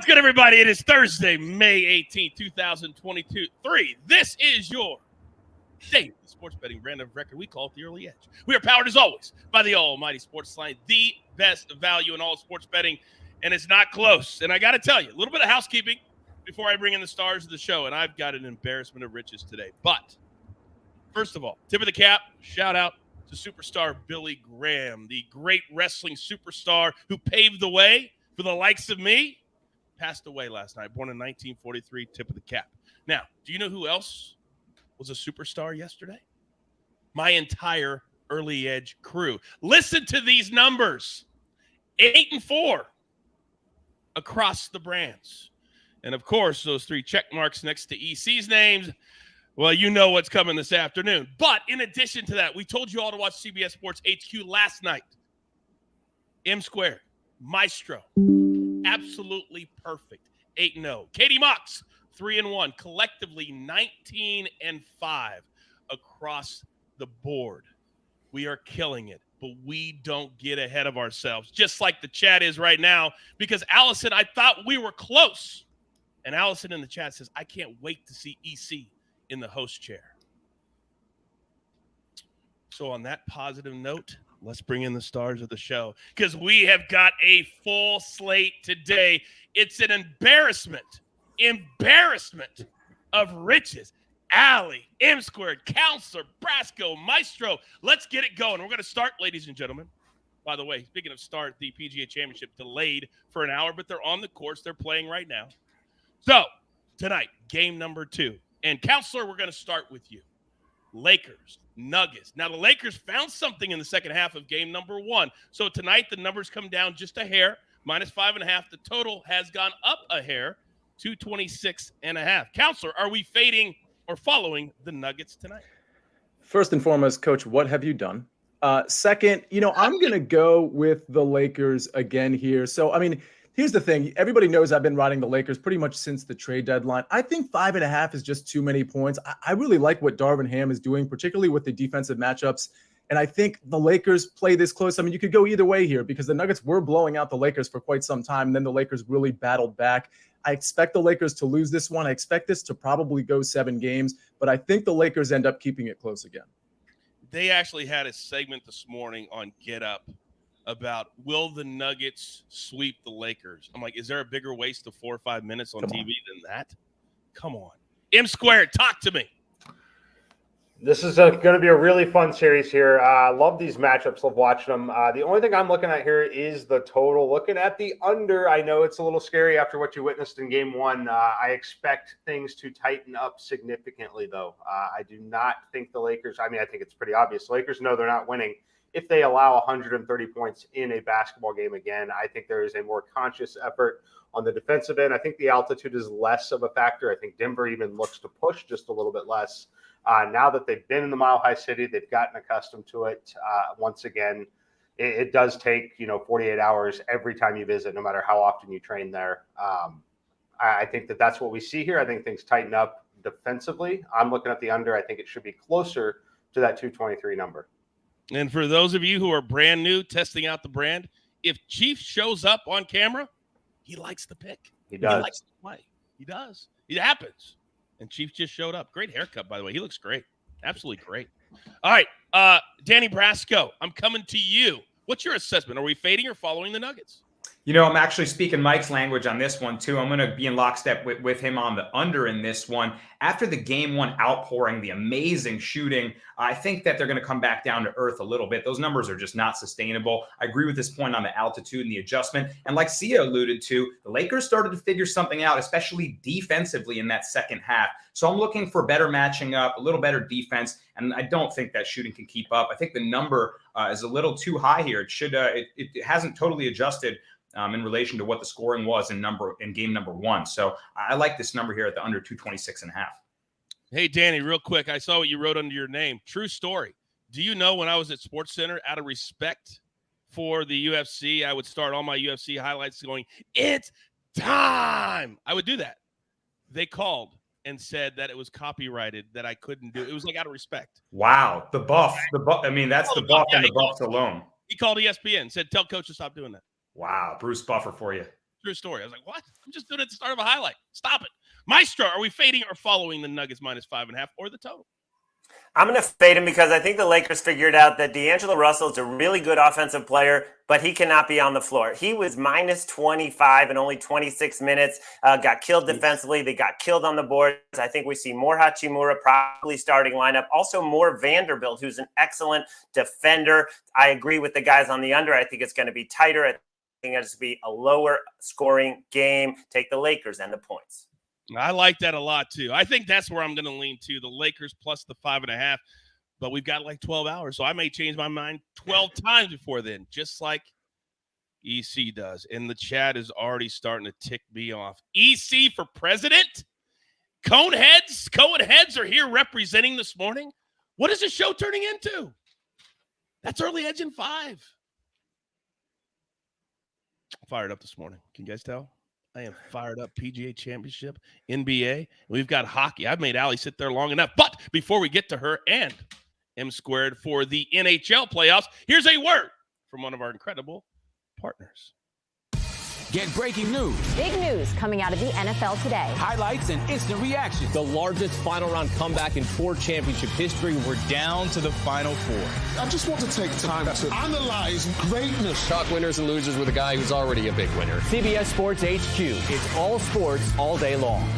What's good, everybody? It is Thursday, May 18th, 2023. This is your daily sports betting brand of record. We call it the Early Edge. We are powered, as always, by the almighty SportsLine, the best value in all sports betting, and it's not close. And I got to tell you, a little bit of housekeeping before I bring in the stars of the show, and I've got an embarrassment of riches today. But first of all, tip of the cap, shout out to superstar Billy Graham, the great wrestling superstar who paved the way for the likes of me. Passed away last night, born in 1943, tip of the cap. Now, do you know who else was a superstar yesterday? My entire Early Edge crew. Listen to these numbers. 8-4 across the brands. And, of course, those three check marks next to EC's names, well, you know what's coming this afternoon. But in addition to that, we told you all to watch CBS Sports HQ last night. M Squared, Maestro, absolutely perfect. 8-0. Katie Mox, 3-1. Collectively 19-5 across the board. We are killing it, but we don't get ahead of ourselves, just like the chat is right now, because Allison, I thought we were close. And Allison in the chat says, I can't wait to see EC in the host chair. So on that positive note, let's bring in the stars of the show, because we have got a full slate today. It's an embarrassment of riches. Allie, M Squared, Counselor, Brasco, Maestro. Let's get it going. We're going to start, ladies and gentlemen. By the way, speaking of start, the PGA Championship delayed for an hour, but they're on the course. They're playing right now. So tonight, game number 2. And Counselor, we're going to start with you. Lakers, Nuggets. Now, the Lakers found something in the second half of game number 1. So tonight, the numbers come down just a hair, -5.5. The total has gone up a hair, 226.5. Counselor, are we fading or following the Nuggets tonight? First and foremost, Coach, what have you done? Second, I'm going to go with the Lakers again here. So, here's the thing. Everybody knows I've been riding the Lakers pretty much since the trade deadline. I think 5.5 is just too many points. I really like what Darvin Ham is doing, particularly with the defensive matchups. And I think the Lakers play this close. You could go either way here because the Nuggets were blowing out the Lakers for quite some time. And then the Lakers really battled back. I expect the Lakers to lose this one. I expect this to probably go 7 games, but I think the Lakers end up keeping it close again. They actually had a segment this morning on Get Up about will the Nuggets sweep the Lakers. I'm like, is there a bigger waste of 4 or 5 minutes on TV than that? Come on. M Squared, talk to me. This is going to be a really fun series here. Love these matchups. Love watching them. The only thing I'm looking at here is the total. Looking at the under, I know it's a little scary after what you witnessed in game 1. I expect things to tighten up significantly, though. I do not think the Lakers, I think it's pretty obvious. The Lakers know they're not winning if they allow 130 points in a basketball game again. I think there is a more conscious effort on the defensive end. I think the altitude is less of a factor. I think Denver even looks to push just a little bit less. Now that they've been in the Mile High City, they've gotten accustomed to it. Once again, it does take 48 hours every time you visit, no matter how often you train there. I think that's what we see here. I think things tighten up defensively. I'm looking at the under. I think it should be closer to that 223 number. And for those of you who are brand new, testing out the brand, if Chief shows up on camera, he likes the pick. He does. He likes to play. He does. It happens. And Chief just showed up. Great haircut, by the way. He looks great. Absolutely great. All right, Danny Brasco, I'm coming to you. What's your assessment? Are we fading or following the Nuggets? I'm actually speaking Mike's language on this one, too. I'm going to be in lockstep with him on the under in this one. After the game 1 outpouring, the amazing shooting, I think that they're going to come back down to earth a little bit. Those numbers are just not sustainable. I agree with this point on the altitude and the adjustment. And like Sia alluded to, the Lakers started to figure something out, especially defensively in that second half. So I'm looking for better matching up, a little better defense, and I don't think that shooting can keep up. I think the number is a little too high here. It hasn't totally adjusted in relation to what the scoring was in game number 1. So I like this number here at the under 226.5. Hey, Danny, real quick. I saw what you wrote under your name. True story. Do you know when I was at SportsCenter, out of respect for the UFC, I would start all my UFC highlights going, it's time. I would do that. They called and said that it was copyrighted, that I couldn't do it. It was like out of respect. Wow. The buff. That's the buff and the buffs alone. He called ESPN and said, tell coach to stop doing that. Wow. Bruce Buffer for you. True story. I was like, what? I'm just doing it at the start of a highlight. Stop it. Maestro, are we fading or following the Nuggets -5.5 or the total? I'm going to fade him because I think the Lakers figured out that D'Angelo Russell is a really good offensive player, but he cannot be on the floor. He was -25 in only 26 minutes, got killed defensively. They got killed on the boards. I think we see more Hachimura probably starting lineup. Also more Vanderbilt, who's an excellent defender. I agree with the guys on the under. I think it's going to be tighter. I think it's going to be a lower scoring game. Take the Lakers and the points. I like that a lot, too. I think that's where I'm going to lean to, the Lakers plus the 5.5. But we've got like 12 hours, so I may change my mind 12 times before then, just like EC does. And the chat is already starting to tick me off. EC for president? Coneheads are here representing this morning. What is the show turning into? That's Early Edge in 5. Fired up this morning. Can you guys tell? I am fired up. PGA Championship, NBA. We've got hockey. I've made Allie sit there long enough. But before we get to her and M Squared for the NHL playoffs, here's a word from one of our incredible partners. Get breaking news. Big news coming out of the NFL today. Highlights and instant reactions. The largest final round comeback in tour championship history. We're down to the final 4. I just want to take time to analyze greatness. Talk winners and losers with a guy who's already a big winner. CBS Sports HQ. It's all sports all day long.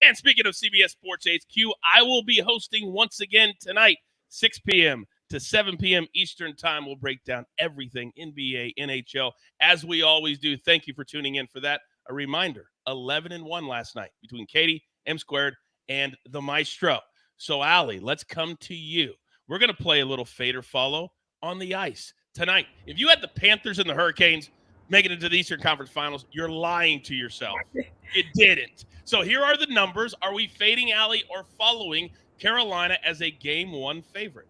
And speaking of CBS Sports HQ, I will be hosting once again tonight, 6 p.m. to 7 p.m. Eastern time. We'll break down everything NBA, NHL, as we always do. Thank you for tuning in for that. A reminder, 11-1 last night between Katie, M Squared, and the Maestro. So, Allie, let's come to you. We're going to play a little fade or follow on the ice tonight. If you had the Panthers and the Hurricanes making it to the Eastern Conference Finals, you're lying to yourself. You didn't. So here are the numbers. Are we fading Allie or following Carolina as a Game 1 favorite?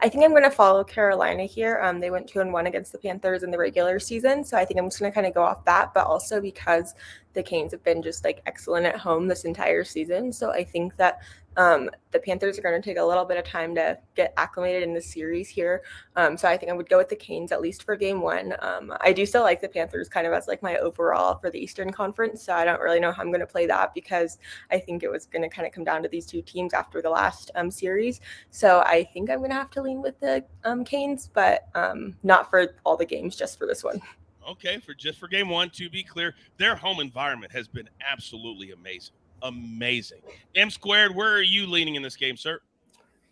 I think I'm going to follow Carolina here. They went 2-1 against the Panthers in the regular season, so I think I'm just going to kind of go off that, but also because the Canes have been just like excellent at home this entire season. So I think that the Panthers are going to take a little bit of time to get acclimated in the series here. So I think I would go with the Canes at least for Game 1. I do still like the Panthers kind of as like my overall for the Eastern Conference. So I don't really know how I'm going to play that because I think it was going to kind of come down to these two teams after the last series. So I think I'm going to have to lean with the Canes, but not for all the games, just for this one. Okay, for Game 1, to be clear, their home environment has been absolutely amazing. Amazing. M Squared, where are you leaning in this game, sir?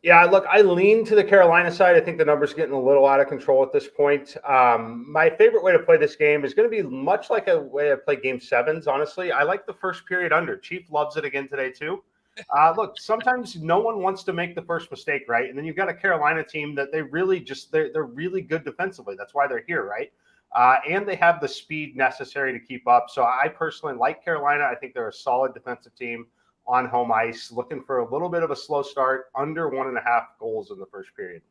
Yeah, look, I lean to the Carolina side. I think the number's getting a little out of control at this point. My favorite way to play this game is going to be much like a way I play Game 7s, honestly. I like the first period under. Chief loves it again today, too. Look, sometimes no one wants to make the first mistake, right? And then you've got a Carolina team that they're really good defensively. That's why they're here, right? And they have the speed necessary to keep up. So I personally like Carolina. I think they're a solid defensive team on home ice, looking for a little bit of a slow start, under 1.5 goals in the first period.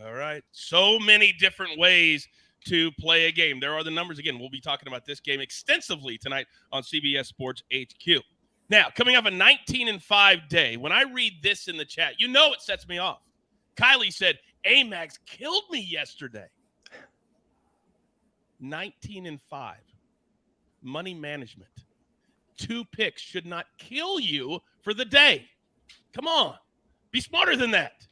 All right. So many different ways to play a game. There are the numbers. Again, we'll be talking about this game extensively tonight on CBS Sports HQ. Now, coming up a 19-5 day, when I read this in the chat, you know it sets me off. Kylie said, Amags killed me yesterday. 19-5. Money management. 2 picks should not kill you for the day. Come on. Be smarter than that.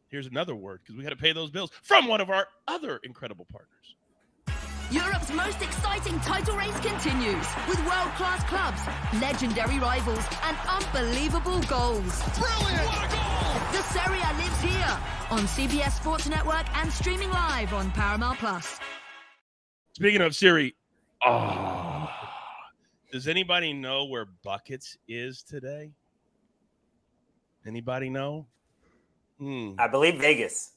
Here's another word, because we got to pay those bills, from one of our other incredible partners. Europe's most exciting title race continues with world-class clubs, legendary rivals, and unbelievable goals. Brilliant! What a goal! The Serie A lives here on CBS Sports Network and streaming live on Paramount+. Speaking of Siri, does anybody know where Buckets is today? Anybody know? I believe Vegas.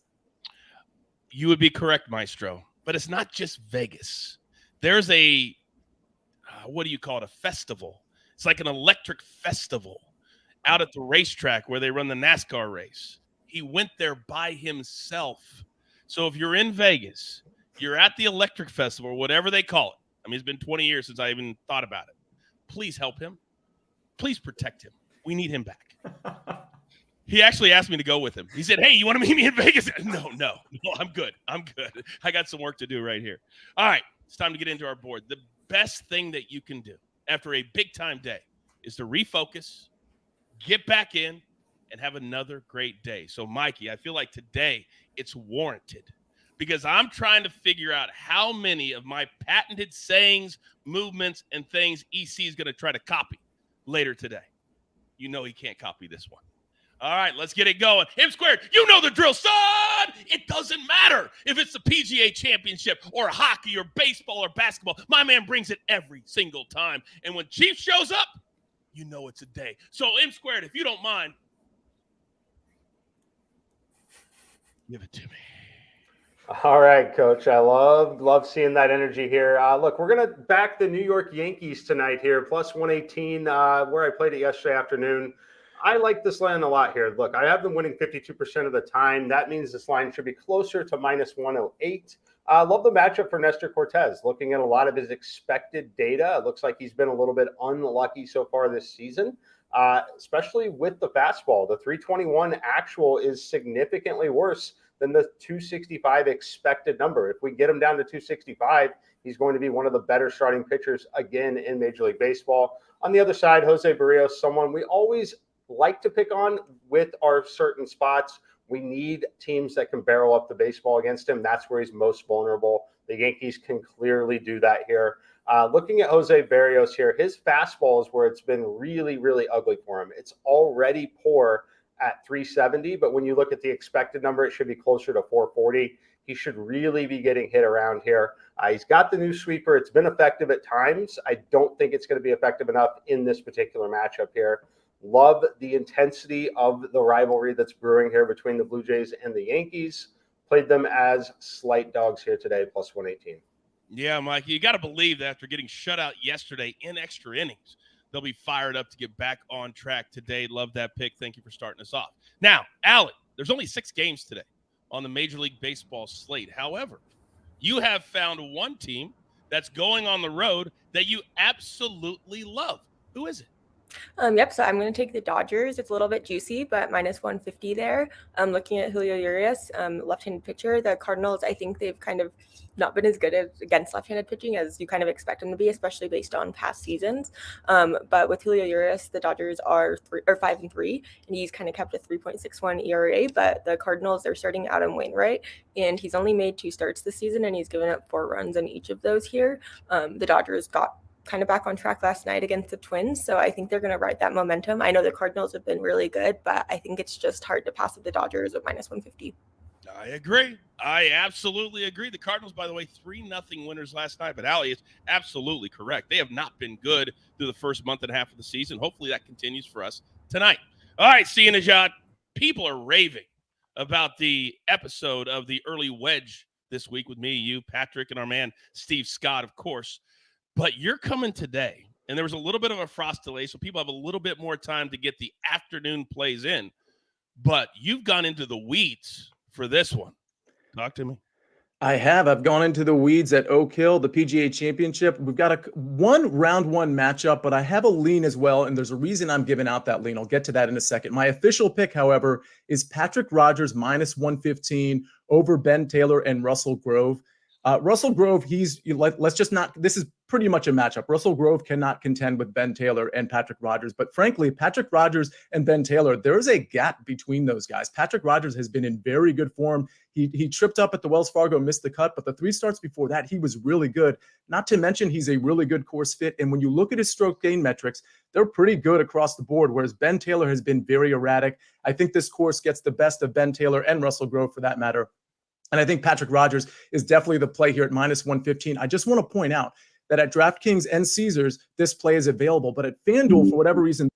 You would be correct, Maestro. But it's not just Vegas. There's a, what do you call it, a festival. It's like an electric festival out at the racetrack where they run the NASCAR race. He went there by himself. So if you're in Vegas, you're at the electric festival or whatever they call it. I mean, it's been 20 years since I even thought about it. Please help him. Please protect him. We need him back. He actually asked me to go with him. He said, hey, you want to meet me in Vegas? No, I'm good. I got some work to do right here. All right. it's time to get into our board. The best thing that you can do after a big-time day is to refocus, get back in, and have another great day. So, Mikey, I feel like today it's warranted because I'm trying to figure out how many of my patented sayings, movements, and things EC is going to try to copy later today. You know he can't copy this one. All right, let's get it going. M squared, you know the drill, son. It doesn't matter if it's the PGA Championship or hockey or baseball or basketball. My man brings it every single time. And when Chief shows up, you know it's a day. So, M squared, if you don't mind, give it to me. All right, Coach. I love seeing that energy here. Look, we're going to back the New York Yankees tonight here, plus 118, where I played it yesterday afternoon. I like this line a lot here. Look, I have them winning 52% of the time. That means this line should be closer to minus 108. Love the matchup for Nestor Cortez. Looking at a lot of his expected data, it looks like he's been a little bit unlucky so far this season, especially with the fastball. The 321 actual is significantly worse than the 265 expected number. If we get him down to 265, he's going to be one of the better starting pitchers again in Major League Baseball. On the other side, Jose Barrios, someone we always like to pick on with our certain spots. We need teams that can barrel up the baseball against him. That's where he's most vulnerable. The Yankees can clearly do that here. Looking at Jose Barrios here, his fastball is where it's been really, really ugly for him. It's already poor at 370, but when you look at the expected number, it should be closer to 440. He should really be getting hit around here. He's got the new sweeper. It's been effective at times. I don't think it's going to be effective enough in this particular matchup here. Love the intensity of the rivalry that's brewing here between the Blue Jays and the Yankees. Played them as slight dogs here today, plus 118. Yeah, Mike, you got to believe that after getting shut out yesterday in extra innings, they'll be fired up to get back on track today. Love that pick. Thank you for starting us off. Now, Allie, there's only 6 games today on the Major League Baseball slate. However, you have found one team that's going on the road that you absolutely love. Who is it? Yep, so I'm going to take the Dodgers. It's a little bit juicy, but minus 150 there. Looking at Julio Urias, left-handed pitcher. The Cardinals, I think they've kind of not been as good against left-handed pitching as you kind of expect them to be, especially based on past seasons. But with Julio Urias, the Dodgers are 5-3, and he's kind of kept a 3.61 ERA. But the Cardinals, they're starting Adam Wainwright, and he's only made 2 starts this season, and he's given up 4 runs in each of those here. The Dodgers got kind of back on track last night against the Twins, so I think they're going to ride that momentum. I know the Cardinals have been really good, but I think it's just hard to pass up the Dodgers at minus 150. I agree. I absolutely agree. The Cardinals, by the way, 3-0 winners last night, but Allie is absolutely correct. They have not been good through the first month and a half of the season. Hopefully that continues for us tonight. All right, Sia Nejad, people are raving about the episode of the Early Wedge this week with me, you, Patrick, and our man Steve Scott, of course. But you're coming today, and there was a little bit of a frost delay, so people have a little bit more time to get the afternoon plays in. But you've gone into the weeds for this one. Talk to me. I have. I've gone into the weeds at Oak Hill, the PGA Championship. We've got a round one matchup, but I have a lean as well, and there's a reason I'm giving out that lean. I'll get to that in a second. My official pick, however, is Patrick Rogers minus 115 over Ben Taylor and Russell Grove. Russell Grove, let's just not, this is pretty much a matchup. Russell Grove cannot contend with Ben Taylor and Patrick Rogers, but frankly, Patrick Rogers and Ben Taylor, there is a gap between those guys. Patrick Rogers has been in very good form. He tripped up at the Wells Fargo, missed the cut, but the 3 starts before that, he was really good. Not to mention he's a really good course fit. And when you look at his stroke gain metrics, they're pretty good across the board, whereas Ben Taylor has been very erratic. I think this course gets the best of Ben Taylor and Russell Grove for that matter. And I think Patrick Rogers is definitely the play here at minus 115. I just want to point out that at DraftKings and Caesars, this play is available, but at FanDuel, for whatever reason,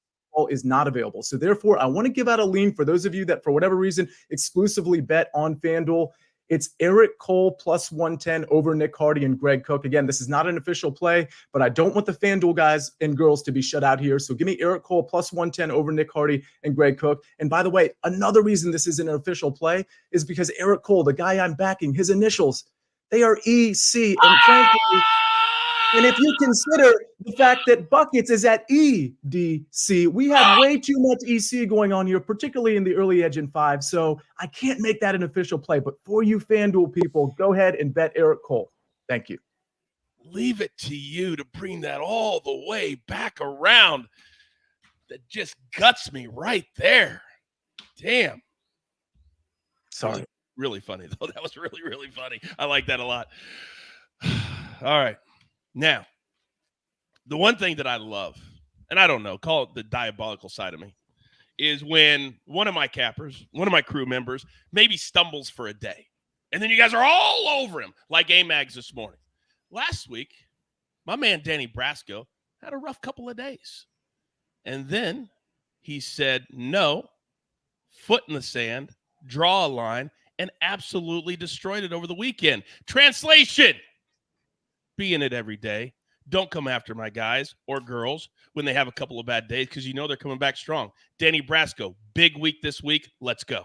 is not available. So therefore, I want to give out a lean for those of you that, for whatever reason, exclusively bet on FanDuel. It's Eric Cole plus 110 over Nick Hardy and Greg Cook. Again, this is not an official play, but I don't want the FanDuel guys and girls to be shut out here. So give me Eric Cole plus 110 over Nick Hardy and Greg Cook. And by the way, another reason this isn't an official play is because Eric Cole, the guy I'm backing, his initials, they are EC. And frankly, and if you consider the fact that Buckets is at EDC, we have way too much EC going on here, particularly in the early edge in 5. So I can't make that an official play. But for you FanDuel people, go ahead and bet Eric Cole. Thank you. leave it to you to bring that all the way back around. That just guts me right there. Damn. Sorry. Really funny, though. That was really, really funny. I like that a lot. All right. Now, the one thing that I love, and I don't know, call it the diabolical side of me, is when one of my cappers, one of my crew members, maybe stumbles for a day. And then you guys are all over him like A-Mags this morning. Last week, my man Danny Brasco had a rough couple of days. And then he said, no, foot in the sand, draw a line, and absolutely destroyed it over the weekend. Translation, be in it every day. Don't come after my guys or girls when they have a couple of bad days because you know they're coming back strong. Danny Brasco, big week this week. Let's go.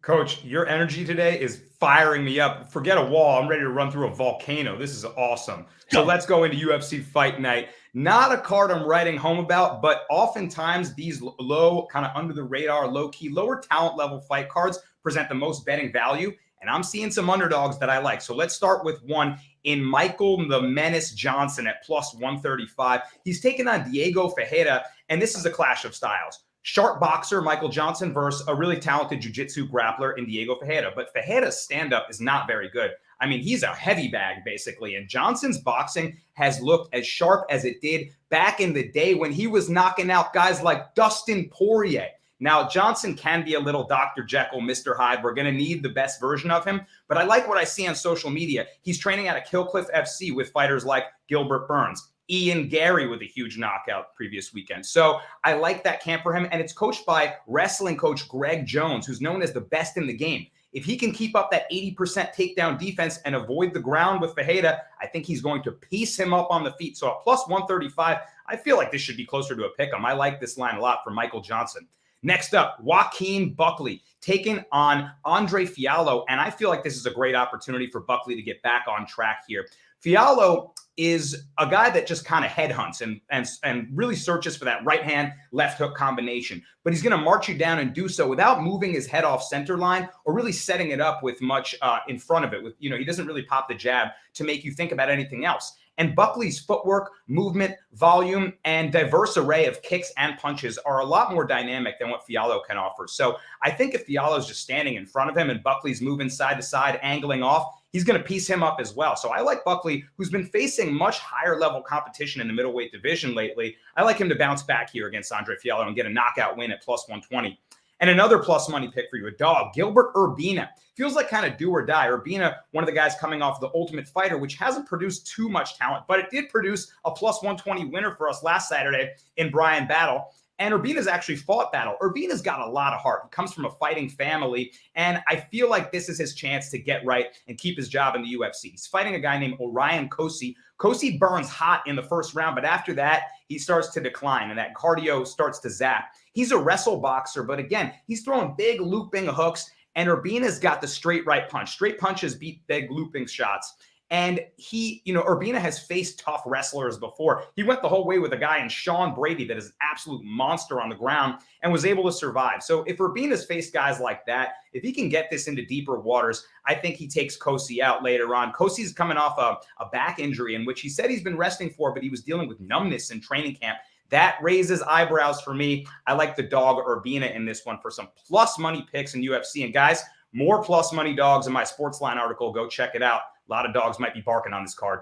Coach, your energy today is firing me up. Forget a wall. I'm ready to run through a volcano. This is awesome. So let's go into UFC Fight Night. Not a card I'm writing home about, but oftentimes these low, kind of under the radar, low-key, lower talent level fight cards present the most betting value. And I'm seeing some underdogs that I like. So let's start with one in Michael the Menace Johnson at plus 135. He's taking on Diego Ferreira, and this is a clash of styles. Sharp boxer Michael Johnson versus a really talented jiu-jitsu grappler in Diego Ferreira. But Ferreira's stand-up is not very good. I mean, he's a heavy bag, basically. And Johnson's boxing has looked as sharp as it did back in the day when he was knocking out guys like Dustin Poirier. Now, Johnson can be a little Dr. Jekyll, Mr. Hyde. We're going to need the best version of him. But I like what I see on social media. He's training at a Killcliff FC with fighters like Gilbert Burns, Ian Gary with a huge knockout previous weekend. So I like that camp for him. And it's coached by wrestling coach Greg Jones, who's known as the best in the game. If he can keep up that 80% takedown defense and avoid the ground with Ferreira, I think he's going to piece him up on the feet. So at plus 135, I feel like this should be closer to a pick 'em. I like this line a lot for Michael Johnson. Next up, Joaquin Buckley taking on Andre Fiallo. And I feel like this is a great opportunity for Buckley to get back on track here. Fiallo is a guy that just kind of headhunts and really searches for that right hand, left hook combination. But he's going to march you down and do so without moving his head off center line or really setting it up with much in front of it. With, he doesn't really pop the jab to make you think about anything else. And Buckley's footwork, movement, volume, and diverse array of kicks and punches are a lot more dynamic than what Fiallo can offer. So I think if Fiallo's just standing in front of him and Buckley's moving side to side, angling off, he's going to piece him up as well. So I like Buckley, who's been facing much higher level competition in the middleweight division lately. I like him to bounce back here against Andre Fiallo and get a knockout win at plus 120. And another plus money pick for you, a dog, Gilbert Urbina. Feels like kind of do or die. Urbina, one of the guys coming off the Ultimate Fighter, which hasn't produced too much talent, but it did produce a plus 120 winner for us last Saturday in Brian Battle. And Urbina's actually fought Battle. Urbina's got a lot of heart. He comes from a fighting family, and I feel like this is his chance to get right and keep his job in the UFC. He's fighting a guy named Orion Kosi. Kosi burns hot in the first round, but after that, he starts to decline, and that cardio starts to zap. He's a wrestle boxer, but again, he's throwing big looping hooks, and Urbina's got the straight right punch. Straight punches beat big looping shots. And Urbina has faced tough wrestlers before. He went the whole way with a guy in Sean Brady that is an absolute monster on the ground and was able to survive. So if Urbina's faced guys like that, if he can get this into deeper waters, I think he takes Kosi out later on. Kosi's coming off a back injury in which he said he's been resting for, but he was dealing with numbness in training camp. That raises eyebrows for me. I like the dog Urbina in this one for some plus money picks in UFC. And guys, more plus money dogs in my SportsLine article. Go check it out. A lot of dogs might be barking on this card.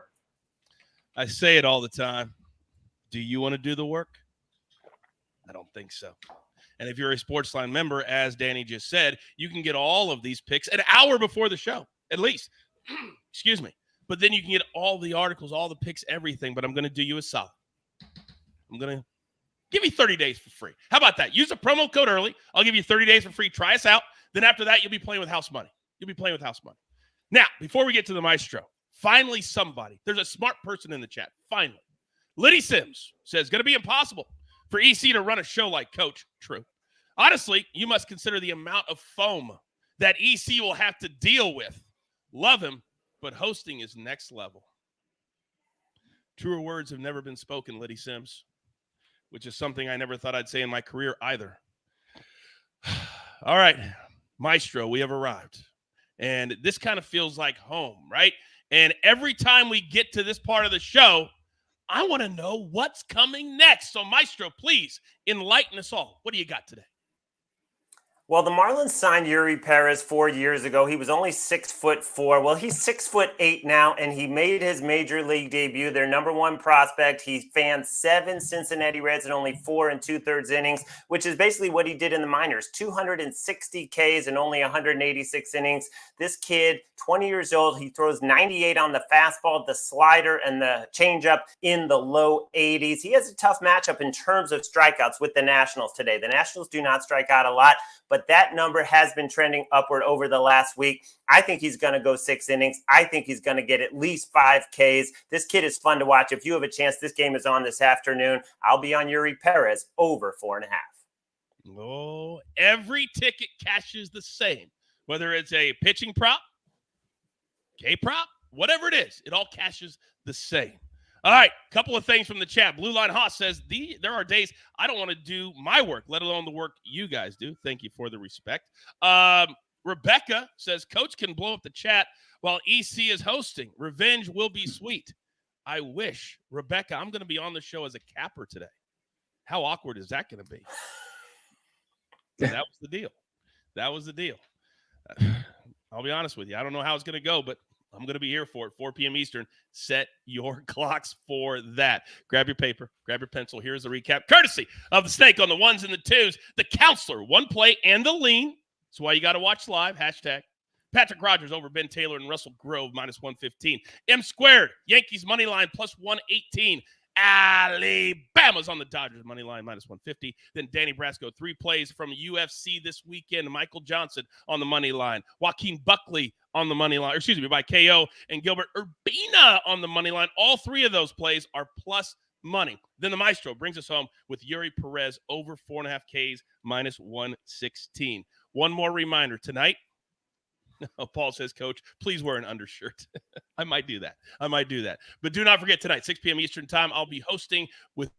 I say it all the time. Do you want to do the work? I don't think so. And if you're a SportsLine member, as Danny just said, you can get all of these picks an hour before the show, at least. Excuse me. But then you can get all the articles, all the picks, everything. But I'm going to do you a solid. I'm going to give you 30 days for free. How about that? Use the promo code early. I'll give you 30 days for free. Try us out. Then after that, you'll be playing with house money. Now, before we get to the maestro, finally somebody. There's a smart person in the chat. Finally. Liddy Sims says, going to be impossible for EC to run a show like Coach. True. Honestly, you must consider the amount of foam that EC will have to deal with. Love him, but hosting is next level. Truer words have never been spoken, Liddy Sims, which is something I never thought I'd say in my career either. All right, maestro, we have arrived. And this kind of feels like home, right? And every time we get to this part of the show, I want to know what's coming next. So, Maestro, please enlighten us all. What do you got today? Well, the Marlins signed Yuri Perez 4 years ago. He was only 6'4". Well, he's 6'8" now, and he made his major league debut. Their number one prospect. He fanned 7 Cincinnati Reds in only 4 2/3 innings, which is basically what he did in the minors. 260 Ks in only 186 innings. This kid, 20 years old, he throws 98 on the fastball, the slider, and the changeup in the low 80s. He has a tough matchup in terms of strikeouts with the Nationals today. The Nationals do not strike out a lot, but that number has been trending upward over the last week. I think he's going to go 6 innings. I think he's going to get at least 5 Ks. This kid is fun to watch. If you have a chance, this game is on this afternoon. I'll be on Yuri Perez over 4.5. Oh, every ticket cashes the same. Whether it's a pitching prop, K prop, whatever it is, it all cashes the same. All right, couple of things from the chat. Blue Line Haas says, there are days I don't want to do my work, let alone the work you guys do. Thank you for the respect. Rebecca says, Coach can blow up the chat while EC is hosting. Revenge will be sweet. I wish. Rebecca, I'm going to be on the show as a capper today. How awkward is that going to be? That was the deal. That was the deal. I'll be honest with you. I don't know how it's going to go, but I'm going to be here for it. 4 p.m. Eastern. Set your clocks for that. Grab your paper. Grab your pencil. Here's the recap. Courtesy of the Snake on the ones and the twos. The Counselor, one play and the lean. That's why you got to watch live. Hashtag. Patrick Rogers over Ben Taylor and Russell Grove minus 115. M squared. Yankees money line plus 118. Alabama's on the Dodgers money line minus 150. Then Danny Brasco, 3 plays from UFC this weekend. Michael Johnson on the money line. Joaquin Buckley on the money line, by KO, and Gilbert Urbina on the money line. All 3 of those plays are plus money. Then the Maestro brings us home with Yuri Perez over 4.5 Ks minus 116. One more reminder tonight. Paul says, Coach, please wear an undershirt. I might do that. But do not forget tonight, 6 p.m. Eastern time, I'll be hosting with